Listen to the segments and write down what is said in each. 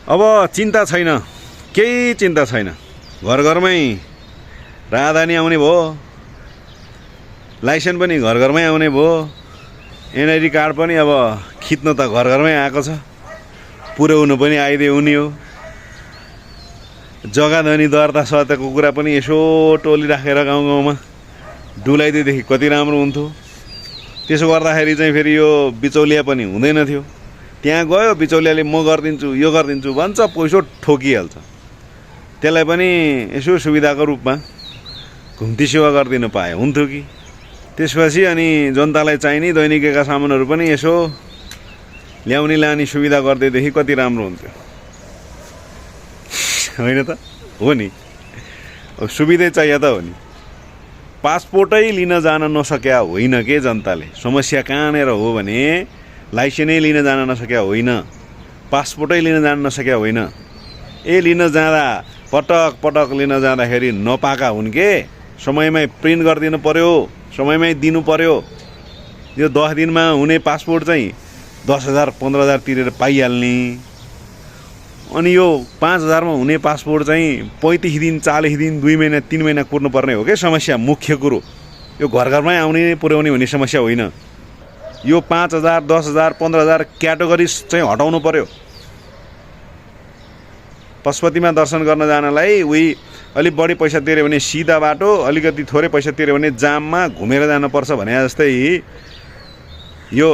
अब चिन्ता छैन, केही चिन्ता छैन। घर घरमै राहदानी आउने भयो, लाइसेन्स पनि घर घरमै आउने भयो, एनआइडी कार्ड पनि अब खिच्न त घर घरमै आएको छ, पुर्याउनु पनि आइदिए हुने हो। जग्गा धनी दर्ता सत्यको कुरा पनि यसो टोली राखेर गाउँ गाउँमा डुलाइदिएदेखि कति राम्रो हुन्थ्यो। त्यसो गर्दाखेरि चाहिँ फेरि यो बिचौलिया पनि हुँदैन थियो। त्यहाँ गयो बिचौलियाले म गरिदिन्छु यो गरिदिन्छु भन्छ, पैसो ठोकिहाल्छ। त्यसलाई पनि यसो सुविधाको रूपमा घुम्ती सेवा गरिदिनु पाए हुन्थ्यो कि। त्यसपछि अनि जनतालाई चाहिने दैनिकका सामानहरू पनि यसो ल्याउने लाने सुविधा गरिदिएदेखि कति राम्रो हुन्थ्यो, होइन त? हो नि, सुविधै चाहियो त हो नि। पासपोर्टै लिन जान नसक्या होइन के जनताले। समस्या कहाँनिर हो भने लाइसेन्सै लिन जान नसक्या होइन, पासपोर्टै लिन जान नसक्या होइन। लिन जाँदा पटक पटक लिन जाँदाखेरि नपाएका हुन् के। समयमै प्रिन्ट गरिदिनु पर्यो, समयमै दिनु पर्यो। यो 10 दिनमा हुने पासपोर्ट चाहिँ 10,000 15,000 तिरेर पाइहाल्ने। अनि यो 5,000 मा हुने पासपोर्ट चाहिँ 35 दिन 40 दिन 2 महिना 3 महिना कुर्नुपर्ने हो क्या। समस्या मुख्य कुरो यो घर घरमै आउने पुर्याउने हुने समस्या होइन। यो 5,000 10,000 15,000 क्याटेगोरी चाहिँ हटाउनु पर्यो। पशुपतिमा दर्शन गर्न जानलाई उही अलिक बढी पैसा तिर्यो भने सिधा बाटो, अलिकति थोरै पैसा तिर्यो भने जाममा घुमेर जानुपर्छ भने जस्तै यो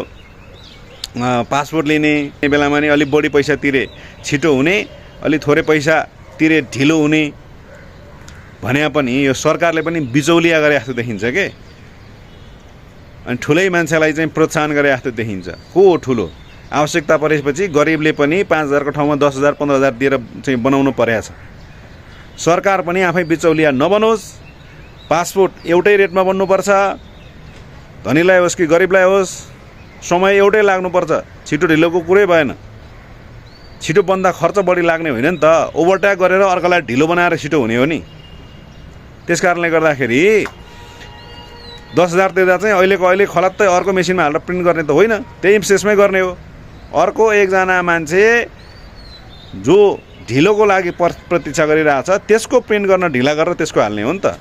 पासपोर्ट लिने बेलामा नि अलिक बढी पैसा तिरे छिटो हुने, अलिक थोरै पैसा तिरे ढिलो हुने भने पनि यो सरकारले पनि बिचौलिया गरे जस्तो देखिन्छ के। अनि ठुलै मान्छेलाई चाहिँ प्रोत्साहन गरे जस्तो देखिन्छ। को ठुलो आवश्यकता परेपछि गरिबले पनि 5,000 को ठाउँमा 10,000 15,000 दिएर चाहिँ बनाउनु परेको छ। सरकार पनि आफै बिचौलिया नबनोस्। पासपोर्ट एउटै रेटमा बन्नुपर्छ, धनीलाई होस् कि गरिबलाई होस्, समय एउटै लाग्नुपर्छ। छिटो ढिलोको कुरै भएन। छिटो बन्दा खर्च बढी लाग्ने होइन नि त, ओभरट्याक गरेर अर्कालाई ढिलो बनाएर छिटो हुने हो नि। त्यस कारणले गर्दाखेरि 10,000 तिर्दा चाहिँ अहिले खलत्तै अर्को मेसिनमा हालेर प्रिन्ट गर्ने त होइन, त्यही प्रोसेसमै गर्ने हो। अर्को एकजना मान्छे जो ढिलोको लागि प्रतीक्षा गरिरहेछ त्यसको प्रिन्ट गर्न ढिला गरेर त्यसको हाल्ने हो नि त।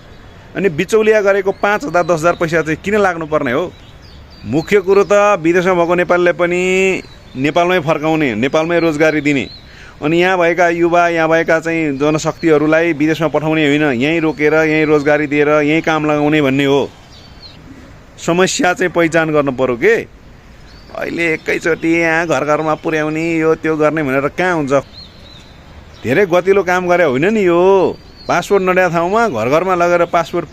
अनि बिचौलिया गरेको 5,000 10,000 पैसा चाहिँ किन लाग्नुपर्ने हो? मुख्य कुरो त विदेशमा भएको नेपालीलाई पनि नेपालमै फर्काउने, नेपालमै रोजगारी दिने, अनि यहाँ भएका युवा यहाँ भएका चाहिँ जनशक्तिहरूलाई विदेशमा पठाउने होइन, यहीँ रोकेर यहीँ रोजगारी दिएर यहीँ काम लगाउने भन्ने हो। समस्या चाहिँ पहिचान गर्नु पर्यो के। अहिले एकैचोटि यहाँ घर घरमा पुर्याउने यो त्यो गर्ने भनेर कहाँ हुन्छ? धेरै गतिलो काम गरे होइन नि यो। पासपोर्ट नदिएको ठाउँमा घर घरमा लगेर पासपोर्ट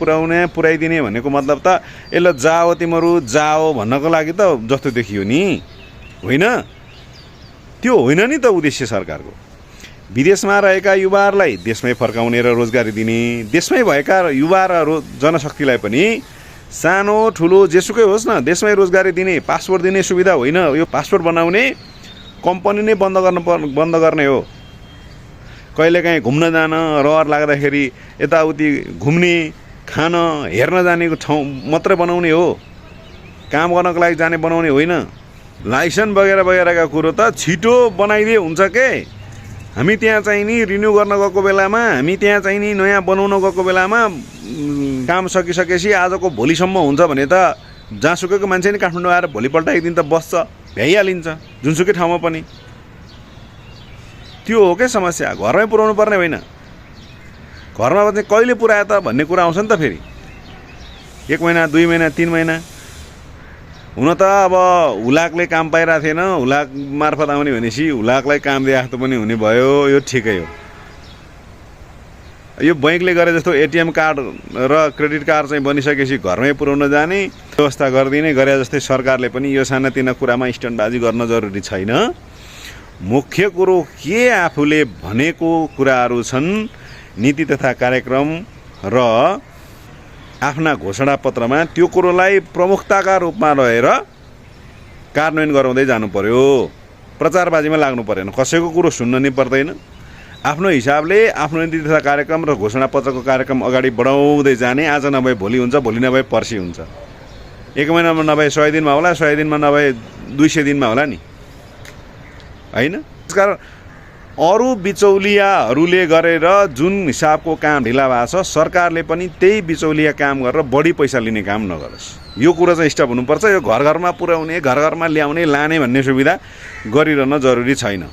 पुर्याइदिने भनेको मतलब त यसले जाओ तिमीहरू जाओ भन्नको लागि त जस्तो देखियो नि, होइन? त्यो होइन नि त उद्देश्य सरकारको। विदेशमा रहेका युवाहरूलाई देशमै फर्काउने र रोजगारी दिने, देशमै भएका युवा र जनशक्तिलाई पनि सानो ठुलो जेसुकै होस् न देशमै रोजगारी दिने, पासपोर्ट दिने सुविधा होइन। यो पासपोर्ट बनाउने कम्पनी नै बन्द गर्ने हो। कहिलेकाहीँ घुम्न जान रहर लाग्दाखेरि यताउति घुम्ने खान हेर्न जानेको ठाउँ मात्रै बनाउने हो, काम गर्नको लागि जाने बनाउने होइन। लाइसेन्स वगैरह वगैरहका कुरो त छिटो बनाइदिए हुन्छ के। हामी त्यहाँ चाहिँ नि रिन्यू गर्न गएको बेलामा, हामी त्यहाँ चाहिँ नि नयाँ बनाउन गएको बेलामा काम सकिसकेपछि आजको भोलिसम्म हुन्छ भने त जहाँसुकैको मान्छे नि काठमाडौँ आएर भोलिपल्ट एक दिन त बस्छ, भ्याइहालिन्छ जुनसुकै ठाउँमा पनि। त्यो हो क्या समस्या। घरमै पुर्याउनु पर्ने होइन। घरमा चाहिँ कहिले पुर्यायो त भन्ने कुरा आउँछ नि त फेरि। 1 महिना 2 महिना 3 महिना। हुन त अब हुलाकले काम पाइरहेको थिएन, हुलाक मार्फत आउने भनेपछि हुलाकलाई काम दिए जस्तो पनि हुने भयो। यो ठिकै हो। यो बैंकले गरे जस्तो एटिएम कार्ड र क्रेडिट कार्ड चाहिँ बनिसकेपछि घरमै पुर्याउन जाने व्यवस्था गरिदिने गरे जस्तै सरकारले पनि यो सानातिना कुरामा स्टन्टबाजी गर्न जरुरी छैन। मुख्य कुरो के आफूले भनेको कुराहरू छन्, नीति तथा कार्यक्रम र आफ्ना घोषणापत्रमा त्यो कुरोलाई प्रमुखताका रूपमा रहेर कार्यान्वयन गराउँदै जानु पर्यो। प्रचारबाजीमा लाग्नु परेन, कसैको कुरो सुन्न नि पर्दैन। आफ्नो हिसाबले आफ्नो नीति तथा कार्यक्रम र घोषणापत्रको कार्यक्रम अगाडि बढाउँदै जाने। आज नभए भोलि हुन्छ, भोलि नभए पर्सि हुन्छ, 1 महिनामा नभए 100 दिनमा होला, 100 दिनमा नभए 200 दिनमा होला नि, होइन? त्यसकारण अरू बिचौलियाहरूले गरेर जुन हिसाबको काम ढिला भएको छ सरकारले पनि त्यही बिचौलिया काम गरेर बढी पैसा लिने काम नगरोस्। यो कुरा चाहिँ स्टप हुनुपर्छ। यो घर घरमा पुर्याउने, घर घरमा ल्याउने, लाने भन्ने सुविधा गरिरहन जरुरी छैन।